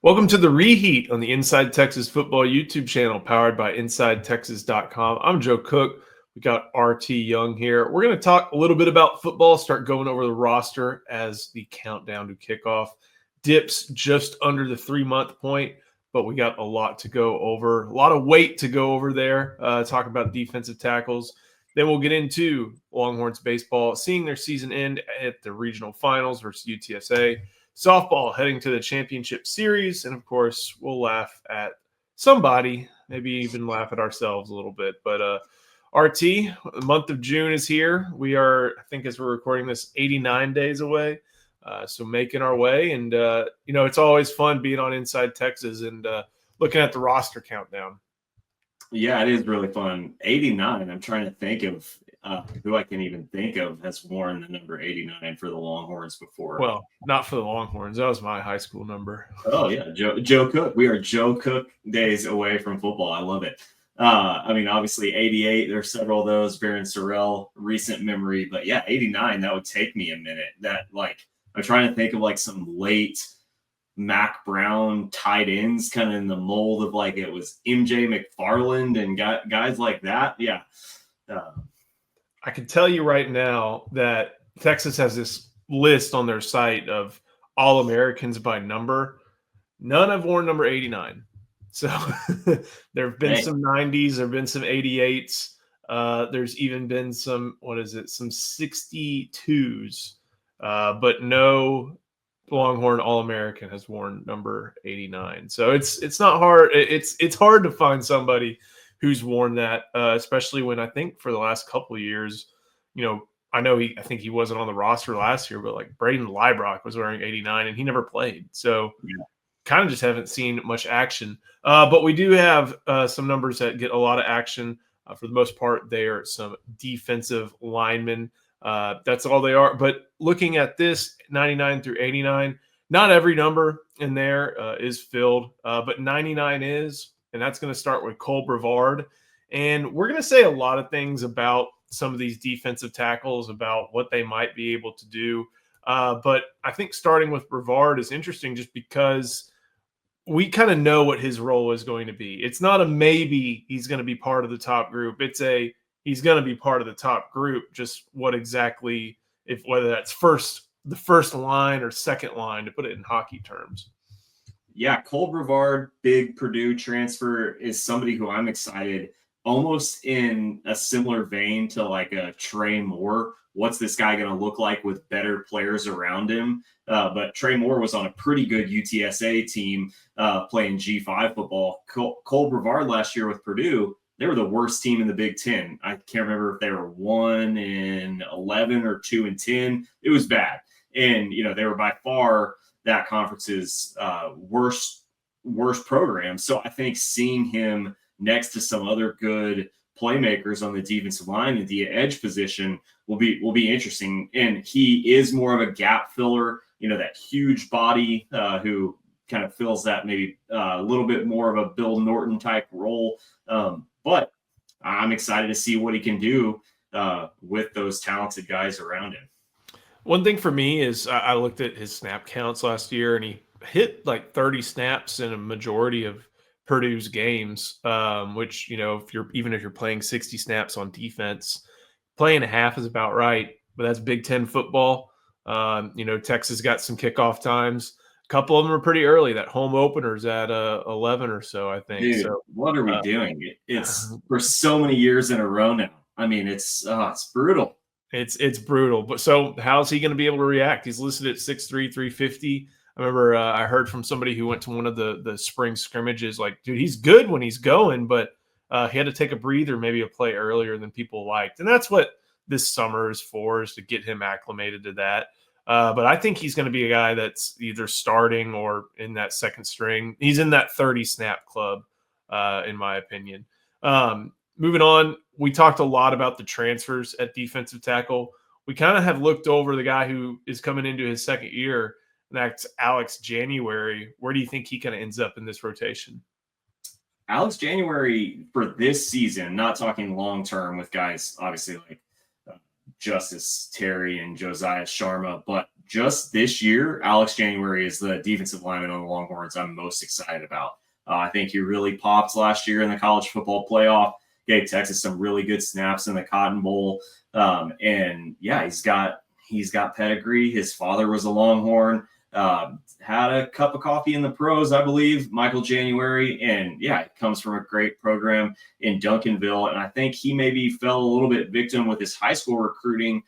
Welcome to the Reheat on the Inside Texas Football YouTube channel powered by InsideTexas.com. I'm Joe Cook. We got RT Young here. We're going to talk a little bit about football, start going over the roster as the countdown to kickoff dips just under the 3-month point, but we got a lot to go over, a lot of weight to go over there, talk about defensive tackles. Then we'll get into Longhorns Baseball, seeing their season end at the regional finals versus UTSA. Softball heading to the championship series, and of course, we'll laugh at somebody, maybe even laugh at ourselves a little bit. But RT, the month of June is here. We are, I think, as we're recording this, 89 days away. So making our way, and it's always fun being on Inside Texas and looking at the roster countdown. Yeah, it is really fun. 89. I'm trying to think of who I can even think of has worn the number 89 for the Longhorns before. Well, not for the Longhorns. That was my high school number. Oh, yeah. Joe Cook. We are Joe Cook days away from football. I love it. Obviously 88, there's several of those. Baron Sorrell, recent memory. But yeah, 89, that would take me a minute. I'm trying to think of some late Mac Brown tight ends kind of in the mold of it was MJ McFarland and guys like that. Yeah. I can tell you right now that Texas has this list on their site of All-Americans by number. None have worn number 89. So there have been some 90s, there have been some 88s. There's even been some 62s, but no Longhorn All-American has worn number 89. So it's not hard. It's hard to find somebody who's worn that, especially when I think for the last couple of years, I think he wasn't on the roster last year, but Braden Liebrock was wearing 89 and he never played. So kind of just haven't seen much action. But we do have some numbers that get a lot of action. For the most part, they are some defensive linemen. That's all they are. But looking at this 99 through 89, not every number in there is filled, but 99 is. And that's going to start with Cole Brevard. And we're going to say a lot of things about some of these defensive tackles, about what they might be able to do. But I think starting with Brevard is interesting just because we kind of know what his role is going to be. It's not a maybe he's going to be part of the top group. It's he's going to be part of the top group. Just what exactly, whether that's the first line or second line, to put it in hockey terms. Yeah, Cole Brevard, big Purdue transfer, is somebody who I'm excited, almost in a similar vein to a Trey Moore. What's this guy going to look like with better players around him? But Trey Moore was on a pretty good UTSA team playing G5 football. Cole Brevard last year with Purdue, they were the worst team in the Big Ten. I can't remember if they were 1-11 or 2-10. It was bad. And, they were by far that conference's worst program. So I think seeing him next to some other good playmakers on the defensive line and the edge position will be interesting. And he is more of a gap filler, that huge body who kind of fills that maybe a little bit more of a Bill Norton type role. But I'm excited to see what he can do with those talented guys around him. One thing for me is I looked at his snap counts last year, and he hit 30 snaps in a majority of Purdue's games, which, if you're playing 60 snaps on defense, playing a half is about right, but that's Big Ten football. Texas got some kickoff times. A couple of them are pretty early. That home opener's at 11 or so, I think. Dude, so what are we doing? It's for so many years in a row now. I mean, it's brutal. It's brutal. But so how's he going to be able to react? He's listed at 6'3", 350. I remember I heard from somebody who went to one of the spring scrimmages, dude, he's good when he's going, but he had to take a breather, maybe a play earlier than people liked. And that's what this summer is for, is to get him acclimated to that. But I think he's going to be a guy that's either starting or in that second string. He's in that 30 snap club, in my opinion. Moving on, we talked a lot about the transfers at defensive tackle. We kind of have looked over the guy who is coming into his second year, and that's Alex January. Where do you think he kind of ends up in this rotation? Alex January for this season, not talking long-term with guys, obviously Justice Terry and Josiah Sharma, but just this year, Alex January is the defensive lineman on the Longhorns I'm most excited about. I think he really popped last year in the college football playoff, gave Texas some really good snaps in the Cotton Bowl. And yeah, he's got pedigree. His father was a Longhorn, had a cup of coffee in the pros, I believe, Michael January. And yeah, it comes from a great program in Duncanville. And I think he maybe fell a little bit victim with his high school recruiting,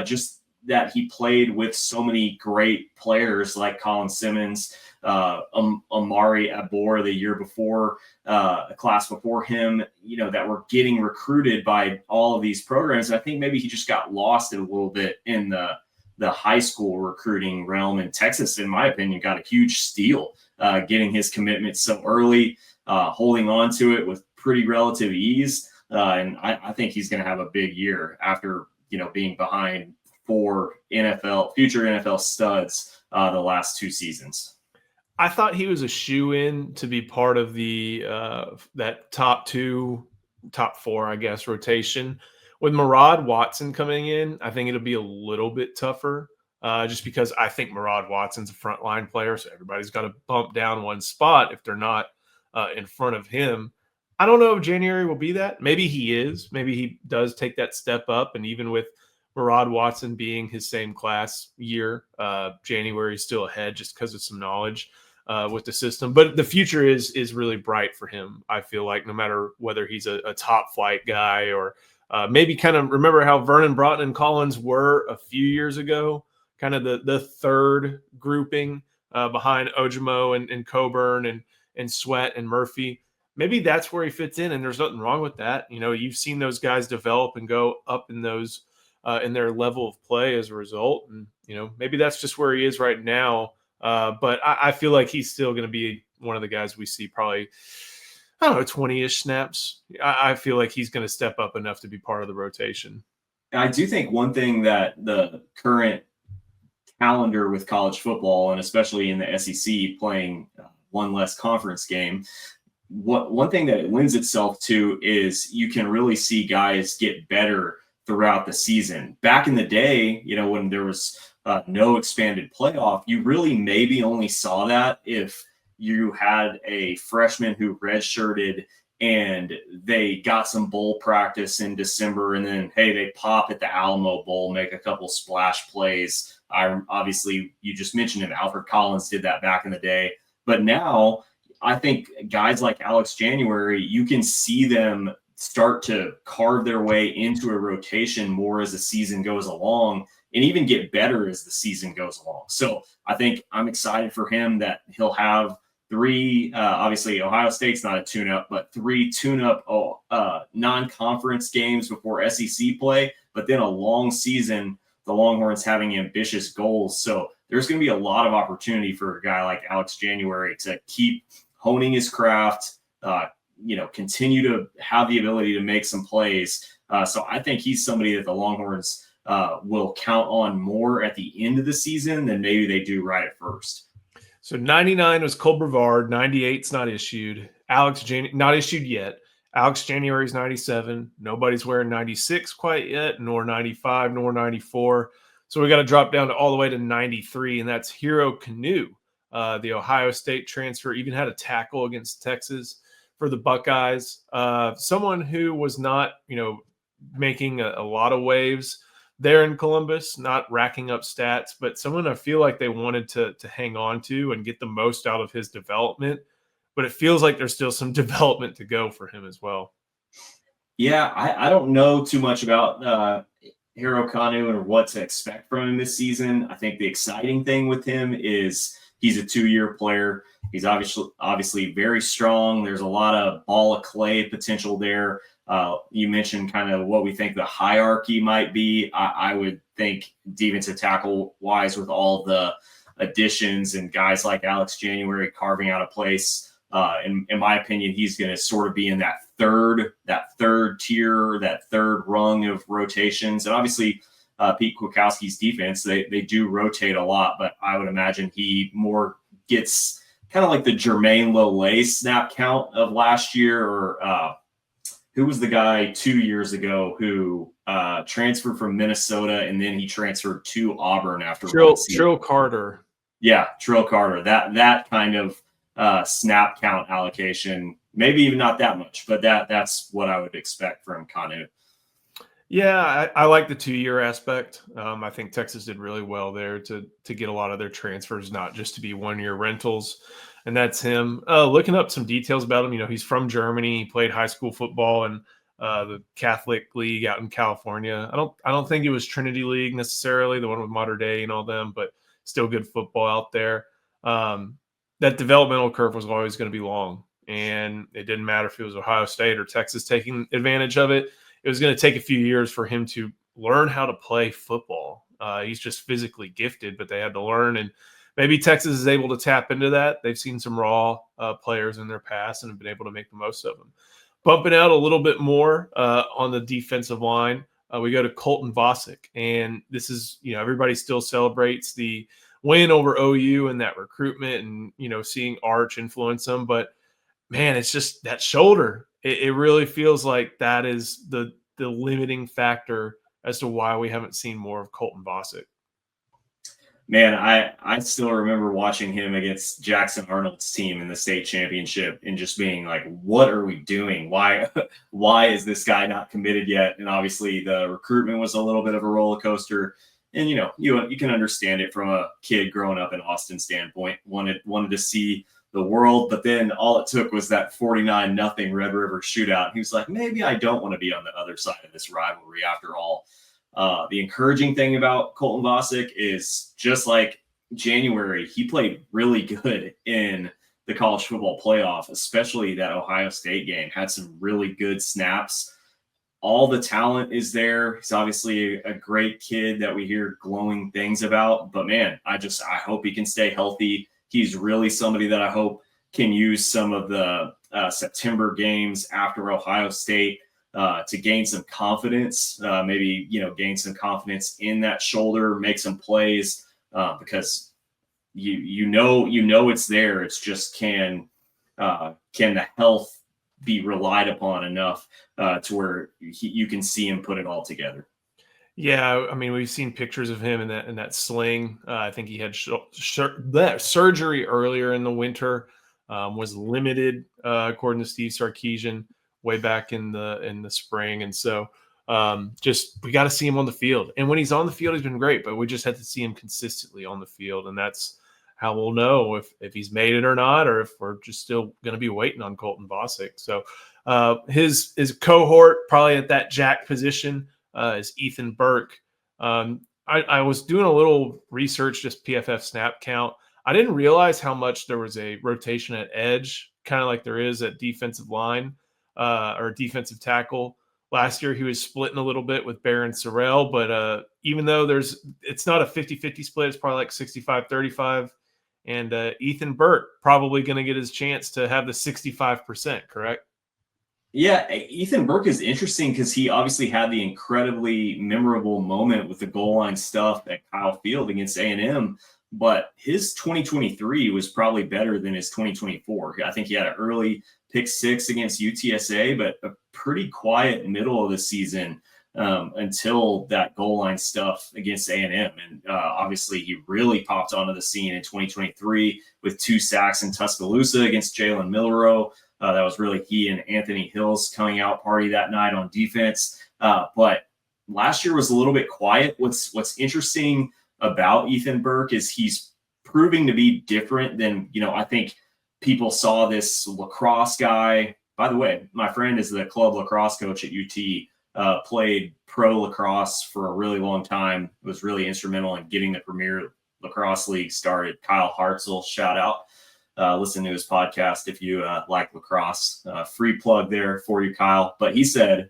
just that he played with so many great players like Colin Simmons, Amari Abor the year before, a class before him, that were getting recruited by all of these programs. I think maybe he just got lost a little bit in the high school recruiting realm. And Texas, in my opinion, got a huge steal, getting his commitment so early, holding on to it with pretty relative ease. And I think he's going to have a big year after, being behind 4 future NFL studs the last 2 seasons. I thought he was a shoe-in to be part of the that top 4, I guess, rotation. With Murad Watson coming in, I think it'll be a little bit tougher, just because I think Murad Watson's a frontline player, so everybody's got to bump down one spot if they're not in front of him. I don't know if January will be that. Maybe he is. Maybe he does take that step up, and even with Murad Watson being his same class year, January is still ahead just because of some knowledge with the system. But the future is really bright for him, I feel like, no matter whether he's a top flight guy or maybe kind of remember how Vernon Broughton and Collins were a few years ago, kind of the third grouping behind Ojimo and Coburn and Sweat and Murphy. Maybe that's where he fits in, and there's nothing wrong with that. You've seen those guys develop and go up in those in their level of play as a result. And, maybe that's just where he is right now. But I feel like he's still going to be one of the guys we see probably, 20-ish snaps. I feel like he's going to step up enough to be part of the rotation. I do think one thing that the current calendar with college football, and especially in the SEC playing one less conference game, one thing that it lends itself to is you can really see guys get better throughout the season. Back in the day, when there was no expanded playoff, you really maybe only saw that if you had a freshman who redshirted and they got some bowl practice in December, and then, hey, they pop at the Alamo Bowl, make a couple splash plays. Obviously, you just mentioned him. Alfred Collins did that back in the day. But now I think guys like Alex January, you can see them start to carve their way into a rotation more as the season goes along, and even get better as the season goes along. So I think I'm excited for him that he'll have 3, obviously Ohio State's not a tune-up, but 3 tune-up non-conference games before SEC play, but then a long season, the Longhorns having ambitious goals. So there's going to be a lot of opportunity for a guy like Alex January to keep honing his craft, continue to have the ability to make some plays. So I think he's somebody that the Longhorns will count on more at the end of the season than maybe they do right at first. So 99 was Cole Brevard, 98's not issued. Not issued yet. Alex January's 97. Nobody's wearing 96 quite yet, nor 95, nor 94. So we got to drop down to all the way to 93, and that's Hero Canoe, the Ohio State transfer. Even had a tackle against Texas for the Buckeyes. Someone who was not, making a lot of waves there in Columbus, not racking up stats, but someone I feel like they wanted to hang on to and get the most out of his development. But it feels like there's still some development to go for him as well. Yeah, I don't know too much about Hero Kanu and what to expect from him this season. I think the exciting thing with him is he's a 2-year player. He's obviously very strong. There's a lot of ball of clay potential there. You mentioned kind of what we think the hierarchy might be. I would think defensive tackle wise, with all the additions and guys like Alex January carving out a place. In my opinion, he's going to sort of be in that third tier, that third rung of rotations. And obviously, Pete Kwiatkowski's defense, they do rotate a lot, but I would imagine he more gets kind of like the Jermaine Lole snap count of last year, or who was the guy 2 years ago who transferred from Minnesota and then he transferred to Auburn after Trill Carter. Yeah, Trill Carter. That kind of snap count allocation, maybe even not that much, but that's what I would expect from Kanu. Yeah, I like the 2-year aspect. I think Texas did really well there to get a lot of their transfers, not just to be 1-year rentals. And that's him. Looking up some details about him, he's from Germany. He played high school football in the Catholic League out in California. I don't think it was Trinity League necessarily, the one with Mater Dei and all them, but still good football out there. That developmental curve was always going to be long, and it didn't matter if it was Ohio State or Texas taking advantage of it. It was going to take a few years for him to learn how to play football. He's just physically gifted, but they had to learn. And maybe Texas is able to tap into that. They've seen some raw players in their past and have been able to make the most of them. Bumping out a little bit more on the defensive line, we go to Colton Vasek. And this is, everybody still celebrates the win over OU and that recruitment and, seeing Arch influence them. But, man, it's just that shoulder. It really feels like that is the limiting factor as to why we haven't seen more of Colton Vasek. Man, I still remember watching him against Jackson Arnold's team in the state championship and just being like, what are we doing? Why is this guy not committed yet? And obviously the recruitment was a little bit of a roller coaster. And, you can understand it from a kid growing up in Austin standpoint, wanted to see the world, but then all it took was that 49-0 Red River shootout. He was like, maybe I don't want to be on the other side of this rivalry after all. The encouraging thing about Colton Vasek is just like January, he played really good in the college football playoff, especially that Ohio State game, had some really good snaps. All the talent is there. He's obviously a great kid that we hear glowing things about, but man, I hope he can stay healthy. He's really somebody that I hope can use some of the September games after Ohio State to gain some confidence, maybe, gain some confidence in that shoulder, make some plays because you know it's there. It's just can the health be relied upon enough to where you can see him put it all together. Yeah, I mean, we've seen pictures of him in that sling. I think he had surgery earlier in the winter, was limited according to Steve Sarkisian way back in the spring, and so we got to see him on the field. And when he's on the field, he's been great, but we just had to see him consistently on the field, and that's how we'll know if he's made it or not, or if we're just still going to be waiting on Colton Vasek. So his cohort probably at that jack position is Ethan Burke. I was doing a little research, just PFF snap count. I didn't realize how much there was a rotation at edge, kind of like there is at defensive line or defensive tackle. Last year, he was splitting a little bit with Barron Sorrell, but even though it's not a 50-50 split, it's probably like 65-35. And Ethan Burke probably going to get his chance to have the 65%, correct? Yeah, Ethan Burke is interesting because he obviously had the incredibly memorable moment with the goal line stuff at Kyle Field against A&M, but his 2023 was probably better than his 2024. I think he had an early pick 6 against UTSA, but a pretty quiet middle of the season until that goal line stuff against A&M. And obviously he really popped onto the scene in 2023 with 2 sacks in Tuscaloosa against Jalen Milroe. That was really he and Anthony Hill's coming out party that night on defense. But last year was a little bit quiet. What's interesting about Ethan Burke is he's proving to be different than, I think people saw this lacrosse guy. By the way, my friend is the club lacrosse coach at UT, played pro lacrosse for a really long time, was really instrumental in getting the Premier Lacrosse League started. Kyle Hartzell, shout out. Listen to his podcast if you like lacrosse. Free plug there for you, Kyle. But he said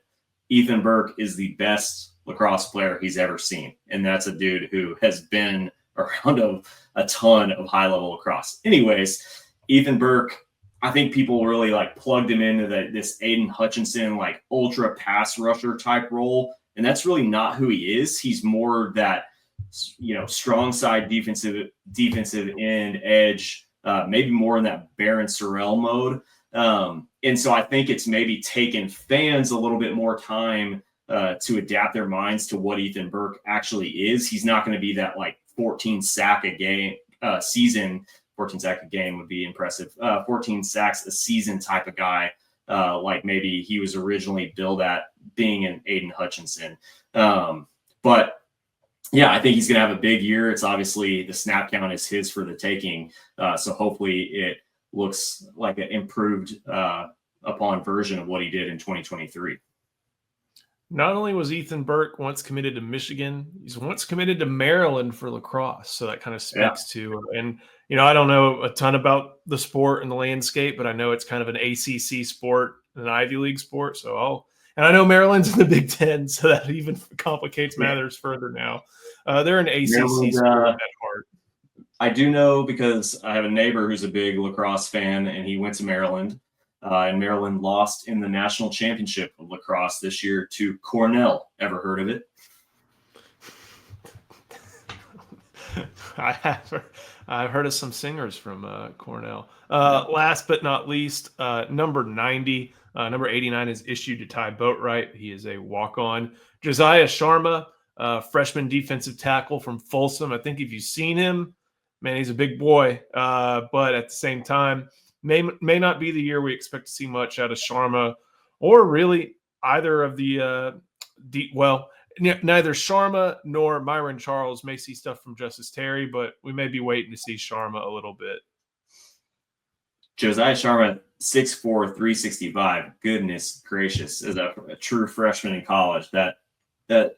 Ethan Burke is the best lacrosse player he's ever seen. And that's a dude who has been around a ton of high-level lacrosse. Anyways, Ethan Burke, I think people really plugged him into this Aiden Hutchinson, ultra pass rusher type role. And that's really not who he is. He's more that, strong side defensive end edge, maybe more in that Barron Sorrell mode. And so I think it's maybe taken fans a little bit more time to adapt their minds to what Ethan Burke actually is. He's not going to be that like 14 sack a game season. 14 sack a game would be impressive. 14 sacks a season type of guy, like maybe he was originally billed at being an Aiden Hutchinson. But yeah, I think he's going to have a big year. It's obviously the snap count is his for the taking. So hopefully it looks like an improved upon version of what he did in 2023. Not only was Ethan Burke once committed to Michigan, he's once committed to Maryland for lacrosse. So that kind of speaks to, and, I don't know a ton about the sport and the landscape, but I know it's kind of an ACC sport, an Ivy League sport. So and I know Maryland's in the Big Ten, so that even complicates matters further now. They're an ACC sport at heart. I do know because I have a neighbor who's a big lacrosse fan, and he went to Maryland. And Maryland lost in the national championship of lacrosse this year to Cornell. Ever heard of it? I've heard of some singers from Cornell. Last but not least, number 90. Number 89 is issued to Ty Boatwright. He is a walk-on. Josiah Sharma, freshman defensive tackle from Folsom. I think if you've seen him, man, he's a big boy. But at the same time, may not be the year we expect to see much out of Sharma, or really either of the neither Sharma nor Myron Charles may see stuff from Justice Terry, but we may be waiting to see Sharma a little bit. Josiah Sharma, 6'4", 365. Goodness gracious, as a true freshman in college, that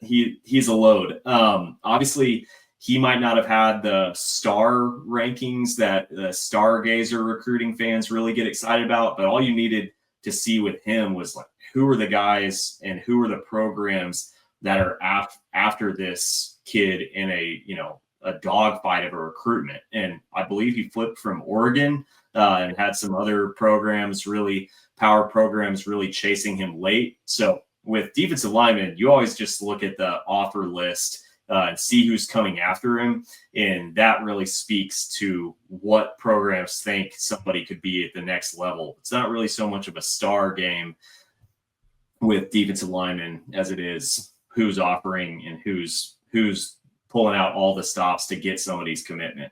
he's a load. Obviously, he might not have had the star rankings that the Stargazer recruiting fans really get excited about, but all you needed to see with him was like, who are the guys and who are the programs that are after this kid in a dogfight of a recruitment. And I believe he flipped from Oregon and had some other programs, really power programs, really chasing him late. So with defensive linemen, you always just look at the offer list and see who's coming after him. And that really speaks to what programs think somebody could be at the next level. It's not really so much of a star game with defensive linemen as it is who's offering and who's pulling out all the stops to get somebody's commitment.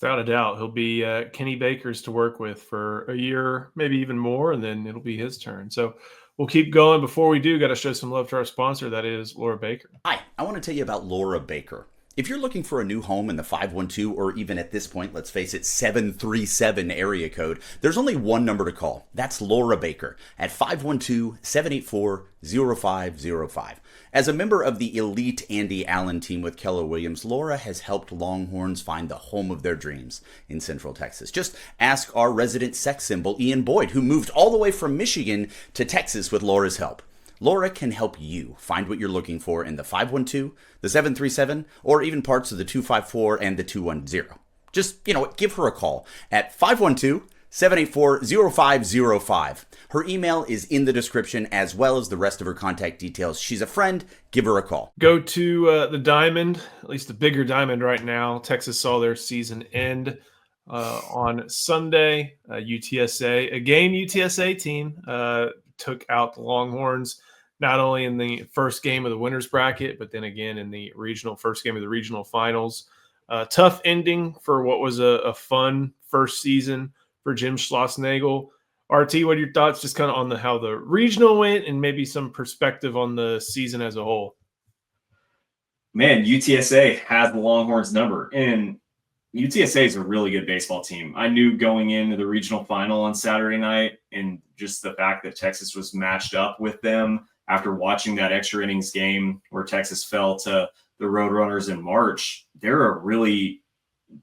Without a doubt, he'll be Kenny Baker's to work with for a year, maybe even more, and then it'll be his turn. So we'll keep going. Before we do, got to show some love to our sponsor. That is Laura Baker. Hi, I want to tell you about Laura Baker. If you're looking for a new home in the 512, or even at this point, let's face it, 737 area code, there's only one number to call. That's Laura Baker at 512-784-0505. As a member of the elite Andy Allen team with Keller Williams, Laura has helped Longhorns find the home of their dreams in Central Texas. Just ask our resident sex symbol, Ian Boyd, who moved all the way from Michigan to Texas with Laura's help. Laura can help you find what you're looking for in the 512, the 737, or even parts of the 254 and the 210. Just, give her a call at 512-784-0505. Her email is in the description, as well as the rest of her contact details. She's a friend. Give her a call. Go to the Diamond, at least the bigger Diamond right now. Texas saw their season end on Sunday. UTSA, a game UTSA team, took out the Longhorns, not only in the first game of the winners bracket, but then again in the first game of the regional finals. Tough ending for what was a fun first season for Jim Schlossnagle. RT, what are your thoughts just kind of on how the regional went and maybe some perspective on the season as a whole? Man, UTSA has the Longhorns number, and UTSA is a really good baseball team. I knew going into the regional final on Saturday night, and just the fact that Texas was matched up with them after watching that extra innings game where Texas fell to the Roadrunners in March. They're a really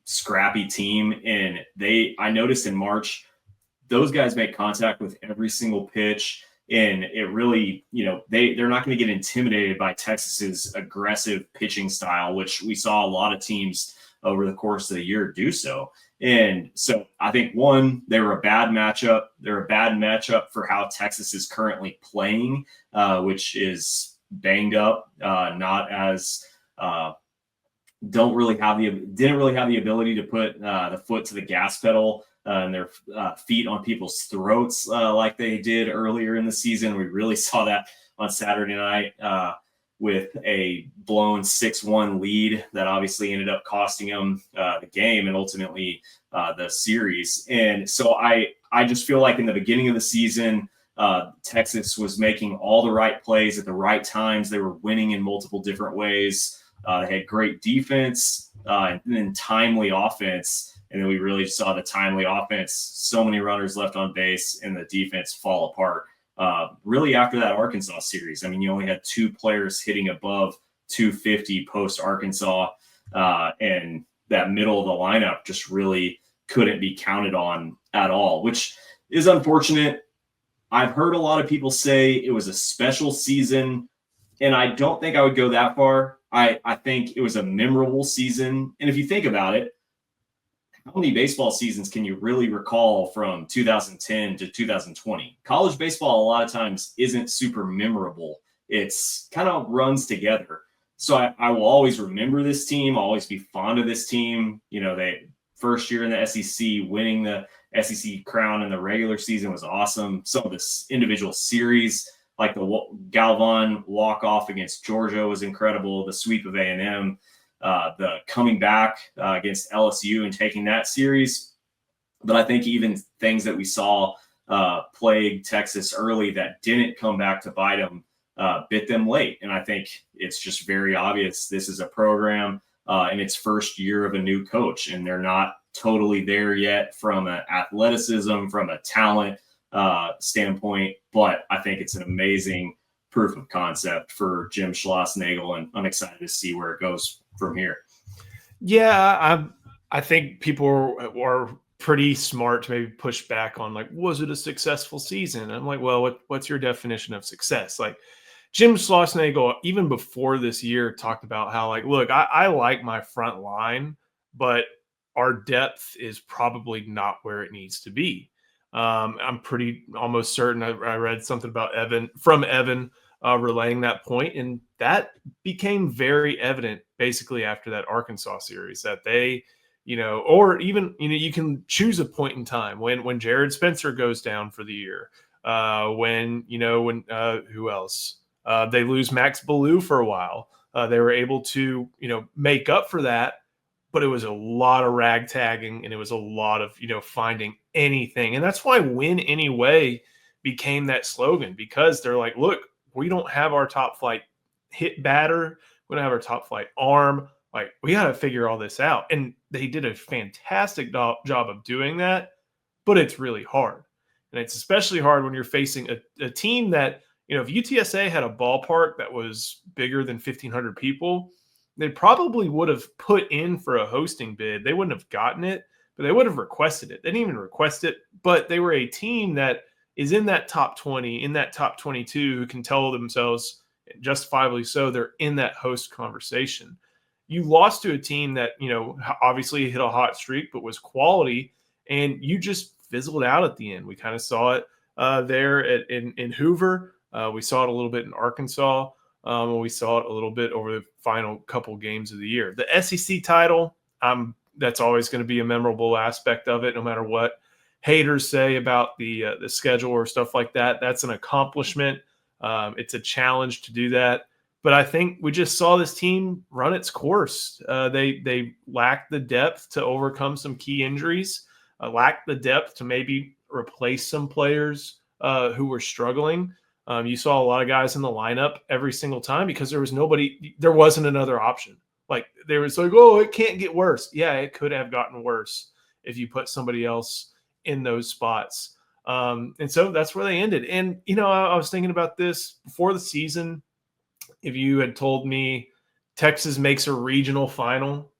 scrappy team, and I noticed in March, those guys make contact with every single pitch, and it really, they're not going to get intimidated by Texas's aggressive pitching style, which we saw a lot of teams over the course of the year do so. And so I think, one, they were a bad matchup. They're a bad matchup for how Texas is currently playing, which is banged up, not as didn't really have the ability to put the foot to the gas pedal and their feet on people's throats like they did earlier in the season. We really saw that on Saturday night with a blown 6-1 lead that obviously ended up costing them the game and ultimately the series. And so I just feel like in the beginning of the season, Texas was making all the right plays at the right times. They were winning in multiple different ways. They had great defense and then timely offense. And then we really saw the timely offense, so many runners left on base, and the defense fall apart. Really after that Arkansas series. I mean, you only had 2 players hitting above 250 post Arkansas, and that middle of the lineup just really couldn't be counted on at all, which is unfortunate. I've heard a lot of people say it was a special season, and I don't think I would go that far. I think it was a memorable season. And if you think about it, how many baseball seasons can you really recall from 2010 to 2020? College baseball, a lot of times, isn't super memorable. It's kind of runs together. So I will always remember this team. I'll always be fond of this team. You know, they first year in the SEC, winning the SEC crown in the regular season was awesome. Some of this individual series, like the Galvan walk-off against Georgia, was incredible. The sweep of A&M, the coming back against LSU and taking that series. But I think even things that we saw plague Texas early that didn't come back to bite them, bit them late. And I think it's just very obvious this is a program in its first year of a new coach, and they're not totally there yet from an athleticism, from a talent standpoint. But I think it's an amazing proof of concept for Jim Schlossnagle, and I'm excited to see where it goes from here. Yeah, I think people are pretty smart to maybe push back on, like, was it a successful season? And I'm like, well, what's your definition of success? Like, Jim Schlossnagle, even before this year, talked about how, like, look, I like my front line, but our depth is probably not where it needs to be. I'm pretty almost certain I read something about Evan relaying that point, and that became very evident basically after that Arkansas series, that they, or even, you can choose a point in time when Jared Spencer goes down for the year, when who else? They lose Max Ballou for a while. They were able to, make up for that, but it was a lot of ragtagging, and it was a lot of, finding anything. And that's why win anyway became that slogan, because they're like, look, we don't have our top flight hit batter. We don't have our top flight arm. Like, we got to figure all this out. And they did a fantastic job of doing that, but it's really hard. And it's especially hard when you're facing a team that, if UTSA had a ballpark that was bigger than 1,500 people, they probably would have put in for a hosting bid. They wouldn't have gotten it, but they would have requested it. They didn't even request it, but they were a team that is in that top 20, in that top 22, who can tell themselves, justifiably so, they're in that host conversation. You lost to a team that, obviously hit a hot streak, but was quality, and you just fizzled out at the end. We kind of saw it there in Hoover. We saw it a little bit in Arkansas. We saw it a little bit over the final couple games of the year. The SEC title, that's always going to be a memorable aspect of it, no matter what haters say about the schedule or stuff like that. That's an accomplishment. It's a challenge to do that. But I think we just saw this team run its course. They lacked the depth to overcome some key injuries, lacked the depth to maybe replace some players who were struggling. You saw a lot of guys in the lineup every single time because there wasn't another option. Like, they was like, oh, it can't get worse. Yeah, it could have gotten worse if you put somebody else in those spots. And so that's where they ended. And, I was thinking about this before the season. If you had told me Texas makes a regional final,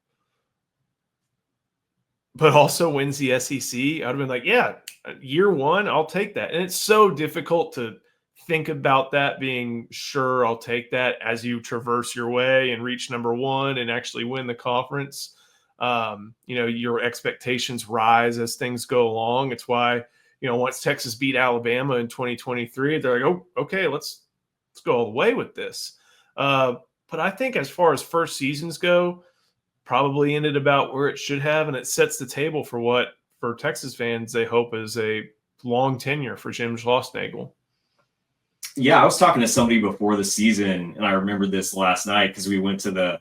but also wins the SEC, I'd have been like, yeah, year one, I'll take that. And it's so difficult to think about that being sure I'll take that as you traverse your way and reach number one and actually win the conference. Your expectations rise as things go along. It's why, once Texas beat Alabama in 2023, they're like, oh, okay, let's go all the way with this. But I think as far as first seasons go, probably ended about where it should have, and it sets the table for what for Texas fans, they hope is a long tenure for Jim Schlossnagle. Yeah, I was talking to somebody before the season, and I remember this last night because we went to the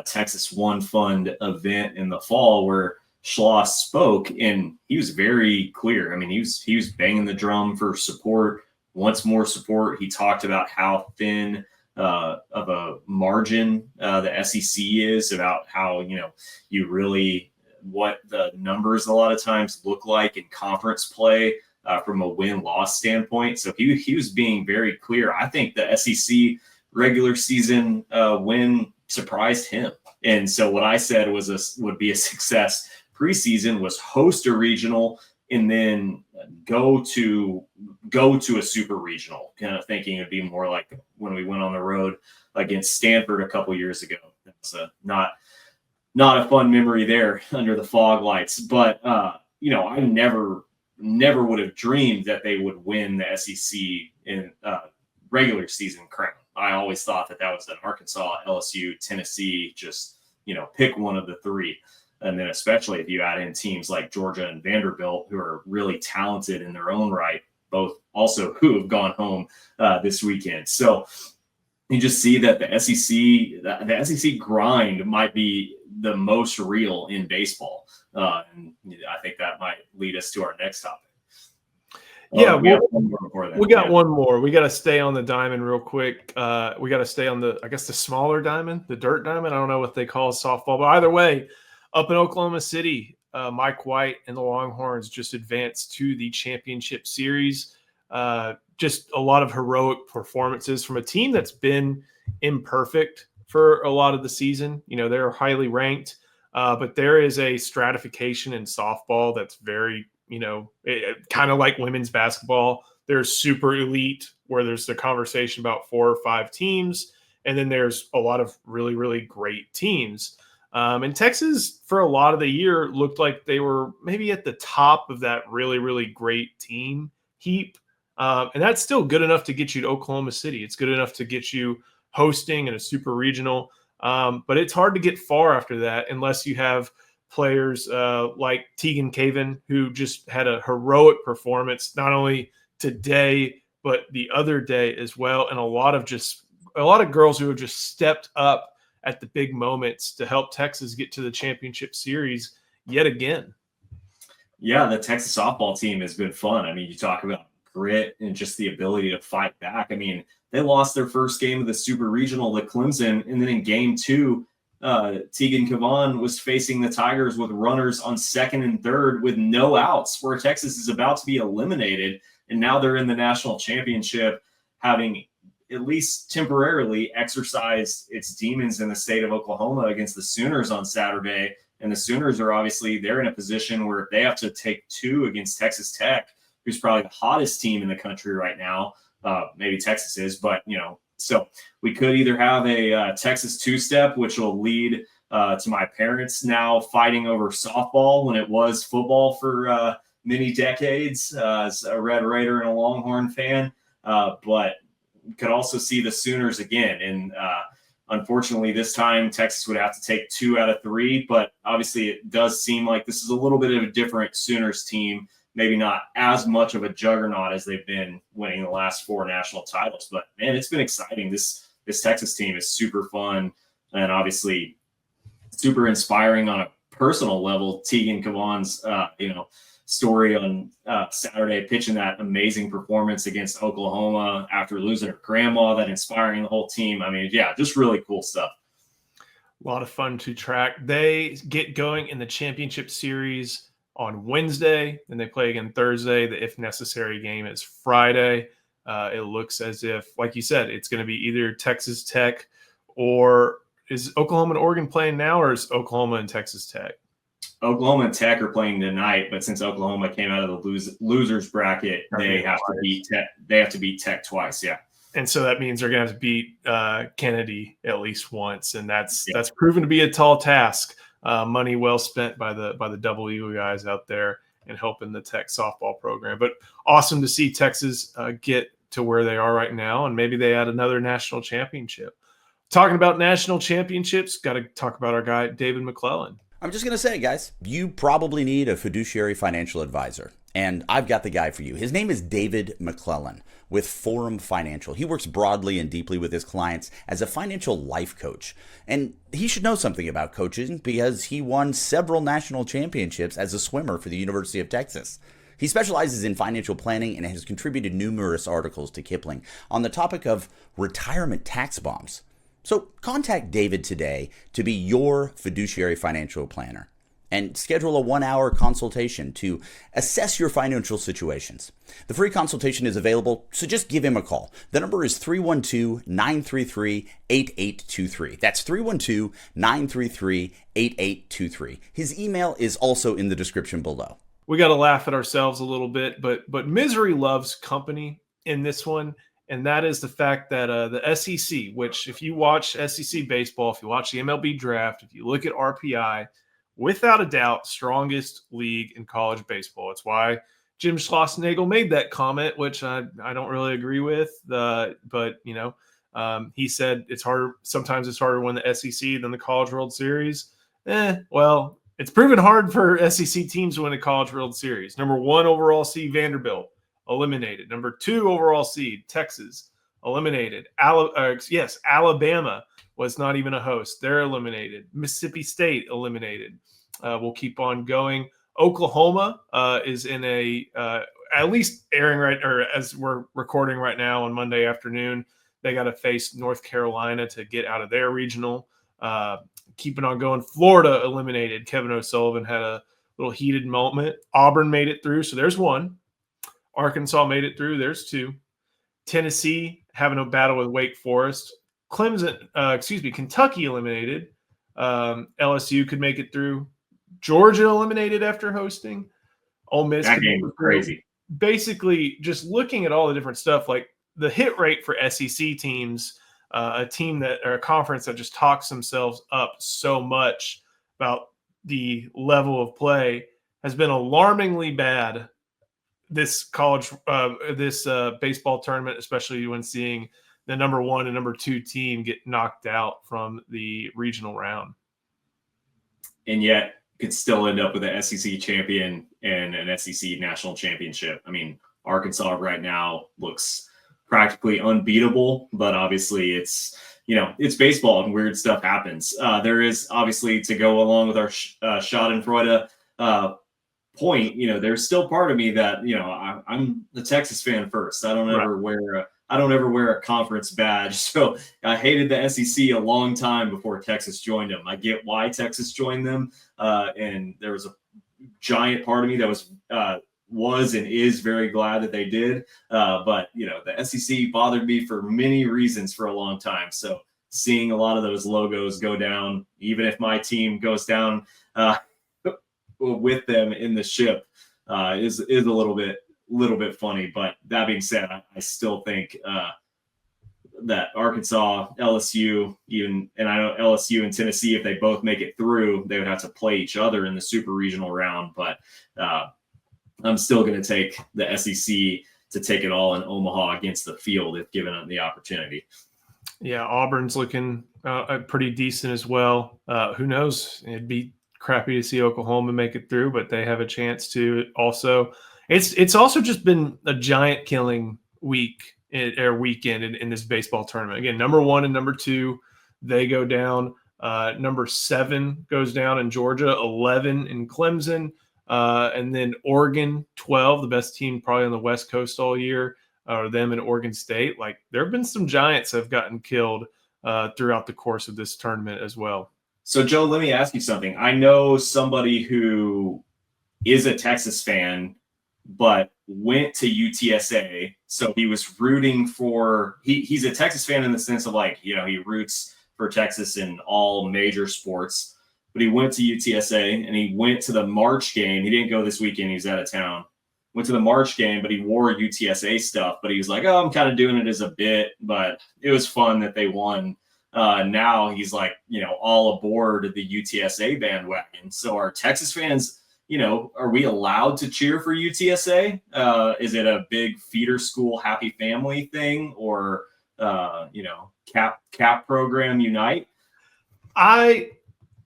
Texas One Fund event in the fall where Schloss spoke, and he was very clear. I mean, he was banging the drum for support, wants more support. He talked about how thin of a margin the SEC is, about how, you know, you really what the numbers a lot of times look like in conference play from a win-loss standpoint. So he was being very clear. I think the SEC regular season win surprised him. And so what I said would be a success preseason was host a regional and then go to a super regional, kind of thinking it'd be more like when we went on the road against Stanford a couple years ago. That's not a fun memory there under the fog lights, but you know, I never would have dreamed that they would win the SEC in regular season crown. I always thought that was an Arkansas, LSU, Tennessee, just, you know, pick one of the three. And then especially if you add in teams like Georgia and Vanderbilt, who are really talented in their own right, both also who have gone home this weekend. So you just see that the SEC grind might be the most real in baseball. And I think that might lead us to our next topic. Yeah, we got one more. We got to stay on the diamond real quick. We got to stay on the smaller diamond, the dirt diamond. I don't know what they call softball, but either way, up in Oklahoma City, Mike White and the Longhorns just advanced to the championship series. Just a lot of heroic performances from a team that's been imperfect for a lot of the season. You know, they're highly ranked, but there is a stratification in softball that's very, you know, kind of like women's basketball. There's super elite where there's the conversation about 4 or 5 teams. And then there's a lot of really, really great teams. And Texas, for a lot of the year, looked like they were maybe at the top of that really, really great team heap. And that's still good enough to get you to Oklahoma City. It's good enough to get you hosting in a super regional. But it's hard to get far after that unless you have players like Tegan Caven, who just had a heroic performance, not only today, but the other day as well. And a lot of girls who have just stepped up at the big moments to help Texas get to the championship series yet again. Yeah, the Texas softball team has been fun. I mean, you talk about grit and just the ability to fight back. I mean, they lost their first game of the super regional to Clemson, and then in game 2, Tegan Cavan was facing the Tigers with runners on second and third with no outs, where Texas is about to be eliminated. And now they're in the national championship, having at least temporarily exercised its demons in the state of Oklahoma against the Sooners on Saturday. And the Sooners are obviously, they're in a position where they have to take 2 against Texas Tech, who's probably the hottest team in the country right now. Maybe Texas is, but, you know, so we could either have a Texas 2-step, which will lead to my parents now fighting over softball when it was football for many decades as a Red Raider and a Longhorn fan. But could also see the Sooners again. And unfortunately, this time Texas would have to take 2 out of 3. But obviously, it does seem like this is a little bit of a different Sooners team. Maybe not as much of a juggernaut as they've been winning the last 4 national titles. But, man, it's been exciting. This Texas team is super fun and obviously super inspiring on a personal level. Tegan Cavan's, story on Saturday, pitching that amazing performance against Oklahoma after losing her grandma, that inspiring the whole team. I mean, yeah, just really cool stuff. A lot of fun to track. They get going in the championship series on Wednesday, and they play again Thursday. The if necessary game is Friday. It looks as if, like you said, it's going to be either Texas Tech or is Oklahoma and Oregon playing now, or is Oklahoma and Texas Tech? Oklahoma and Tech are playing tonight, but since Oklahoma came out of the losers bracket, they have to beat Tech. They have to beat Tech twice. Yeah, and so that means they're going to have to beat Kennedy at least once, and that's proven to be a tall task. Money well spent by the Double Eagle guys out there and helping the Tech softball program. But awesome to see Texas get to where they are right now, and maybe they add another national championship. Talking about national championships, got to talk about our guy David McClellan. I'm just going to say, guys, you probably need a fiduciary financial advisor. And I've got the guy for you. His name is David McClellan with Forum Financial. He works broadly and deeply with his clients as a financial life coach. And he should know something about coaching because he won several national championships as a swimmer for the University of Texas. He specializes in financial planning and has contributed numerous articles to Kiplinger on the topic of retirement tax bombs. So contact David today to be your fiduciary financial planner and schedule a 1-hour consultation to assess your financial situations. The free consultation is available, so just give him a call. The number is 312-933-8823. That's 312-933-8823. His email is also in the description below. We got to laugh at ourselves a little bit, but misery loves company in this one. And that is the fact that the SEC, which if you watch SEC baseball, if you watch the MLB draft, if you look at RPI, without a doubt, strongest league in college baseball. It's why Jim Schlossnagle made that comment, which I don't really agree with. But, he said it's harder. Sometimes it's harder to win the SEC than the College World Series. Well, it's proven hard for SEC teams to win the College World Series. Number 1 overall seed, Vanderbilt. Eliminated. Number 2 overall seed, Texas, eliminated. Alabama was not even a host. They're eliminated. Mississippi State eliminated. We'll keep on going. Oklahoma is in a at least airing right, or as we're recording right now on Monday afternoon, they got to face North Carolina to get out of their regional. Keeping on going. Florida eliminated. Kevin O'Sullivan had a little heated moment. Auburn made it through, so there's 1. Arkansas made it through. There's 2. Tennessee having a battle with Wake Forest. Kentucky eliminated. LSU could make it through. Georgia eliminated after hosting. Ole Miss. That game was crazy. Basically, just looking at all the different stuff, like the hit rate for SEC teams, a team that or a conference that just talks themselves up so much about the level of play, has been alarmingly bad this baseball tournament, especially when seeing the number 1 and number 2 team get knocked out from the regional round. And yet could still end up with an SEC champion and an SEC national championship. I mean, Arkansas right now looks practically unbeatable, but obviously it's baseball and weird stuff happens. There is obviously, to go along with our Schadenfreude point, there's still part of me that I'm the Texas fan first. I don't ever wear a conference badge, so I hated the SEC a long time before Texas joined them. I get why Texas joined them, and there was a giant part of me that was and is very glad that they did. But the SEC bothered me for many reasons for a long time. So seeing a lot of those logos go down, even if my team goes down with them in the ship, is a little bit funny. But that being said, I still think that Arkansas, LSU, and I know LSU and Tennessee, if they both make it through, they would have to play each other in the super regional round. But I'm still going to take the SEC to take it all in Omaha against the field if given the opportunity. Yeah, Auburn's looking pretty decent as well. Who knows? It'd be crappy to see Oklahoma make it through, but they have a chance to also. It's also just been a giant killing weekend in this baseball tournament. Again, number 1 and number 2, they go down. Number 7 goes down in Georgia, 11 in Clemson, and then Oregon, 12, the best team probably on the West Coast all year, or them in Oregon State. Like, there have been some giants that have gotten killed throughout the course of this tournament as well. So, Joe, let me ask you something. I know somebody who is a Texas fan, but went to UTSA. So he was rooting for he's a Texas fan in the sense of he roots for Texas in all major sports, but he went to UTSA and he went to the March game. He didn't go this weekend. He was out of town. Went to the March game, but he wore UTSA stuff, but he was like, oh, I'm kind of doing it as a bit, but it was fun that they won. Now he's all aboard the UTSA bandwagon. So are Texas fans, are we allowed to cheer for UTSA? Is it a big feeder school happy family thing, or cap program unite? I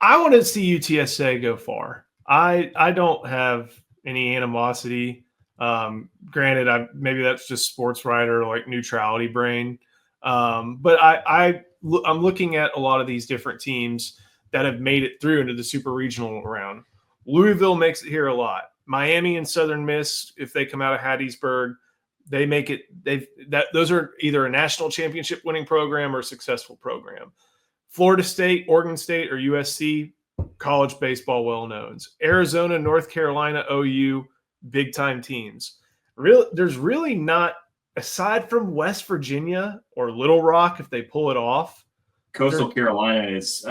I want to see UTSA go far. I don't have any animosity. Granted, maybe that's just sports writer like neutrality brain. But I'm looking at a lot of these different teams that have made it through into the super regional round. Louisville makes it here a lot. Miami and Southern Miss, if they come out of Hattiesburg, they make it. Those are either a national championship winning program or a successful program. Florida State, Oregon State, or USC, college baseball well-knowns. Arizona, North Carolina, OU, big-time teams. There's really not, aside from West Virginia or Little Rock, if they pull it off. Coastal Carolina is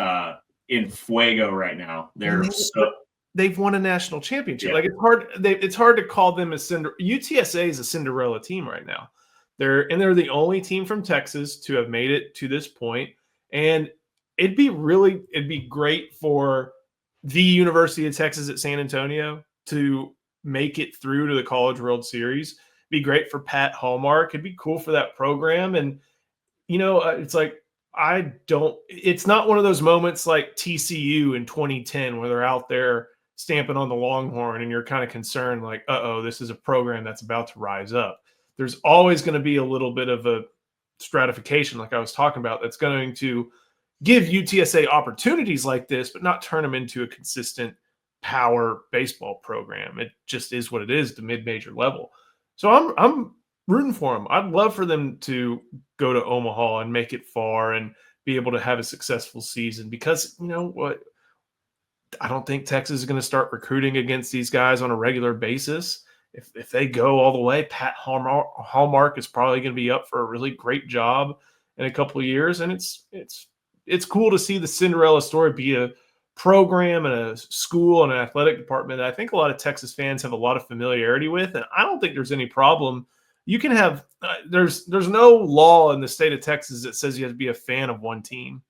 in fuego right now. They've won a national championship. Yeah. Like it's hard to call them a UTSA is a Cinderella team right now. They're the only team from Texas to have made it to this point. And it'd be great for the University of Texas at San Antonio to make it through to the College World Series. It'd be great for Pat Hallmark. It'd be cool for that program. And, it's like, it's not one of those moments like TCU in 2010 where they're out there stamping on the Longhorn and you're kind of concerned like, this is a program that's about to rise up. There's always going to be a little bit of a stratification like I was talking about that's going to give UTSA opportunities like this, but not turn them into a consistent power baseball program. It just is what it is, the mid-major level. So I'm rooting for them. I'd love for them to go to Omaha and make it far and be able to have a successful season because, you know what, I don't think Texas is going to start recruiting against these guys on a regular basis. If they go all the way, Pat Hallmark is probably going to be up for a really great job in a couple of years. And it's cool to see the Cinderella story be a program and a school and an athletic department that I think a lot of Texas fans have a lot of familiarity with. And I don't think there's any problem. You can have there's no law in the state of Texas that says you have to be a fan of one team.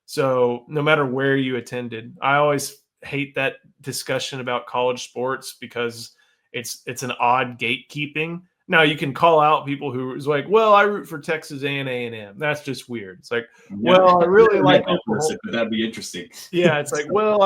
So no matter where you attended, I always hate that discussion about college sports because it's an odd gatekeeping. Now you can call out people who is like, well, I root for Texas A&M. That's just weird. It's like, well, I really like Oklahoma. That'd be interesting. Yeah, it's like, well,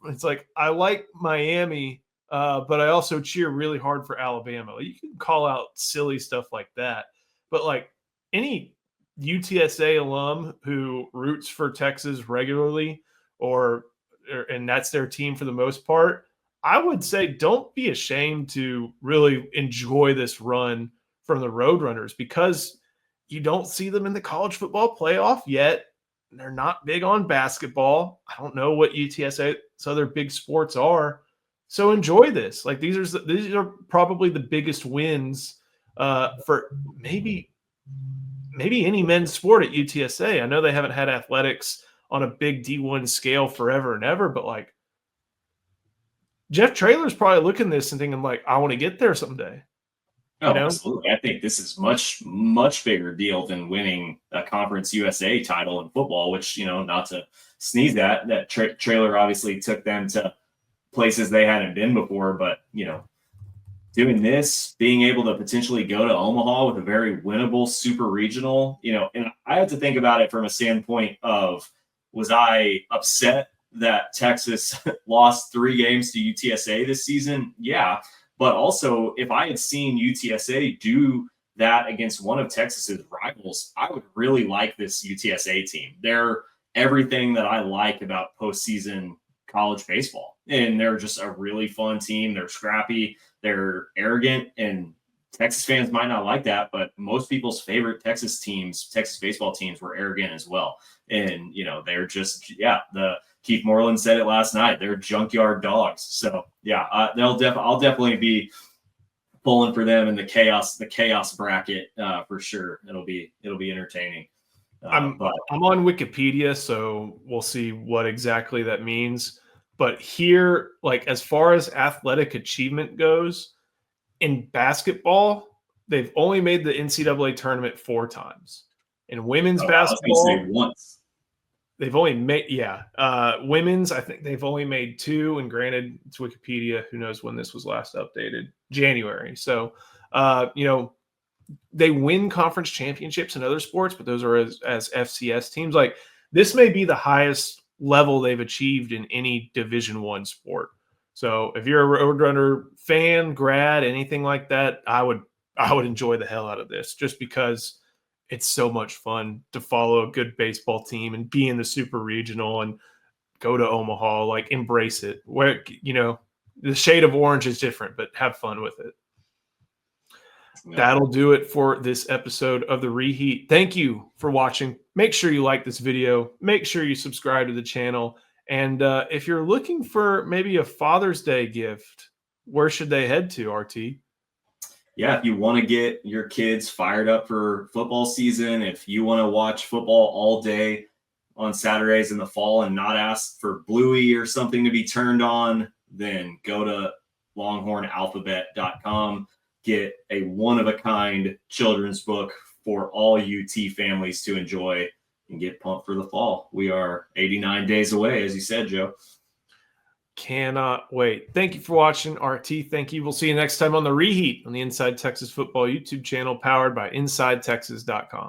it's like I like Miami, but I also cheer really hard for Alabama. You can call out silly stuff like that, but like any UTSA alum who roots for Texas regularly, and that's their team for the most part, I would say don't be ashamed to really enjoy this run from the Roadrunners because you don't see them in the college football playoff yet. They're not big on basketball. I don't know what UTSA's other big sports are. So enjoy this. Like these are probably the biggest wins for maybe any men's sport at UTSA. I know they haven't had athletics on a big D1 scale forever and ever, but like Jeff Traylor's probably looking at this and thinking like, I want to get there someday. Oh, absolutely. I think this is much, much bigger deal than winning a Conference USA title in football, which, not to sneeze at, that Traylor obviously took them to places they hadn't been before, but, doing this, being able to potentially go to Omaha with a very winnable super regional, and I have to think about it from a standpoint of, was I upset that Texas lost 3 games to UTSA this season? Yeah. But also, if I had seen UTSA do that against one of Texas's rivals, I would really like this UTSA team. They're everything that I like about postseason college baseball. And they're just a really fun team. They're scrappy. They're arrogant. And Texas fans might not like that, but most people's favorite Texas baseball teams were arrogant as well. And, they're just, Keith Moreland said it last night. They're junkyard dogs. So I'll definitely be pulling for them in the chaos bracket for sure. It'll be entertaining. I'm on Wikipedia, so we'll see what exactly that means. But here, like as far as athletic achievement goes, in basketball, they've only made the NCAA tournament 4 times. In women's basketball, I was gonna say once. They've only made, women's, I think they've only made 2. And granted, it's Wikipedia. Who knows when this was last updated? January. So, they win conference championships in other sports, but those are as FCS teams. Like this may be the highest level they've achieved in any Division I sport. So if you're a Roadrunner fan, grad, anything like that, I would enjoy the hell out of this, just because it's so much fun to follow a good baseball team and be in the super regional and go to Omaha, like embrace it. Where, the shade of orange is different, but have fun with it. Yeah. That'll do it for this episode of the Reheat. Thank you for watching. Make sure you like this video. Make sure you subscribe to the channel. And if you're looking for maybe a Father's Day gift, where should they head to, RT? Yeah, if you want to get your kids fired up for football season, if you want to watch football all day on Saturdays in the fall and not ask for Bluey or something to be turned on, then go to longhornalphabet.com. Get a one-of-a-kind children's book for all UT families to enjoy and get pumped for the fall. We are 89 days away, as you said, Joe. Cannot wait. Thank you for watching, RT. Thank you. We'll see you next time on the Reheat on the Inside Texas Football YouTube channel, powered by InsideTexas.com.